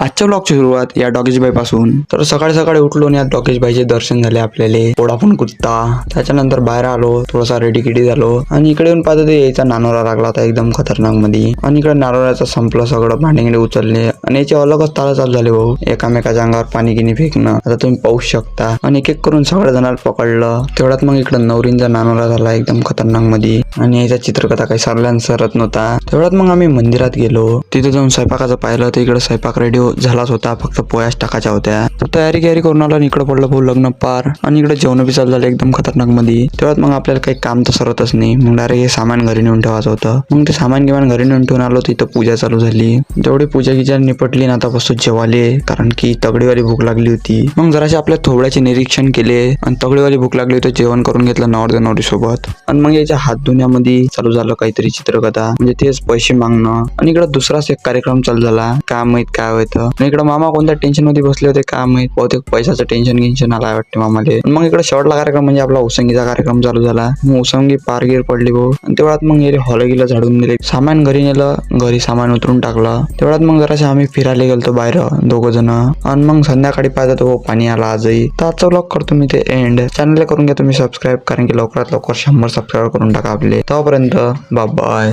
आजच्या ब्लॉगची सुरुवात या डॉगेश बाई पासून. तर सकाळी सकाळी उठलो आणि या डॉगेश बाईचे दर्शन झाले आपल्याला. ओढाफोन कुत्ता. त्याच्यानंतर बाहेर आलो, थोडासा रेडी किडी झालो आणि इकडे येऊन पाहतो ते याचा नानोरा लागला होता एकदम खतरनाक मध्ये. आणि इकडे नानोऱ्याचं संपलं सगळं, भांडेंगडे उचलले आणि याचे अलगच ताला चालू झाले भाऊ. एकामेकाच्या अंगावर पाणी गिनी फेकणं आता तुम्ही पाहू शकता. आणि एक एक करून सगळ्या जणांना पकडलं. तेवढ्यात मग इकडे नवरींचा नानोरा झाला एकदम खतरनाक मध्ये. आणि याचा चित्रकथा काही सरल्यान सरत नव्हता. तेवढ्यात मग आम्ही मंदिरात गेलो. तिथे जाऊन स्वयंपाकाचं पाहिलं तर इकडे स्वयंपाक रेडी झालाच होता, फक्त पोळ्याच टाकायच्या होत्या. तर तयारी करून आलो आणि इकडे पडलं भाऊ लग्न पार. आणि इकडे जेवण बी चालू झालं एकदम खतरनाक मध्ये. तेवढ्यात मग आपल्याला काही काम तर सरतच नाही. मग डायरेक्ट हे सामान घरी नेऊन ठेवायचं होतं. मग ते सामान घेऊन घरी नेऊन ठेवून आलो. तिथं पूजा चालू झाली. तेवढी पूजा गिजा निपटली ना आता बसतो जेवाले, कारण की तगडीवाली भूक लागली होती. मग जराशे आपल्या थोबड्याचे निरीक्षण केले आणि तगडीवाली भूक लागली होती, जेवण करून घेतलं नवरदेव नवरी सोबत. आणि मग याच्या हात धुण्यामध्ये चालू झालं काहीतरी चित्रकथा, म्हणजे तेच पैसे मागणं. आणि इकडे दुसराच एक कार्यक्रम चालू झाला, काय माहित काय होतं. आणि इकडे मामा कोणत्या टेन्शन मध्ये बसले होते काय माहित, बहुतेक पैशाचं टेन्शन आलाय वाटते मामाले. मग इकडे शेवटला कार्यक्रम म्हणजे आपला उसंगीचा कार्यक्रम चालू झाला. मग उसंगी पारगीर पडली भाऊ. आणि तेवढ्यात मग गेले हॉल गेलं झाडून गेले, सामान घरी नेलं, घरी सामान उतरून टाकलं. तेवढ्यात मग जराशे आम्ही फिरायला गेलतो बाहेर दोघं जण. आणि मग संध्याकाळी पाहिजे तो पाणी आला आजही. तर आजचा व्लॉग करतो मी ते एंड. चॅनलला करून घ्या तुम्ही सबस्क्राईब, कारण की लवकरात लवकर 100 सबस्क्राईब करून टाका आपले. तोपर्यंत बाय बाय.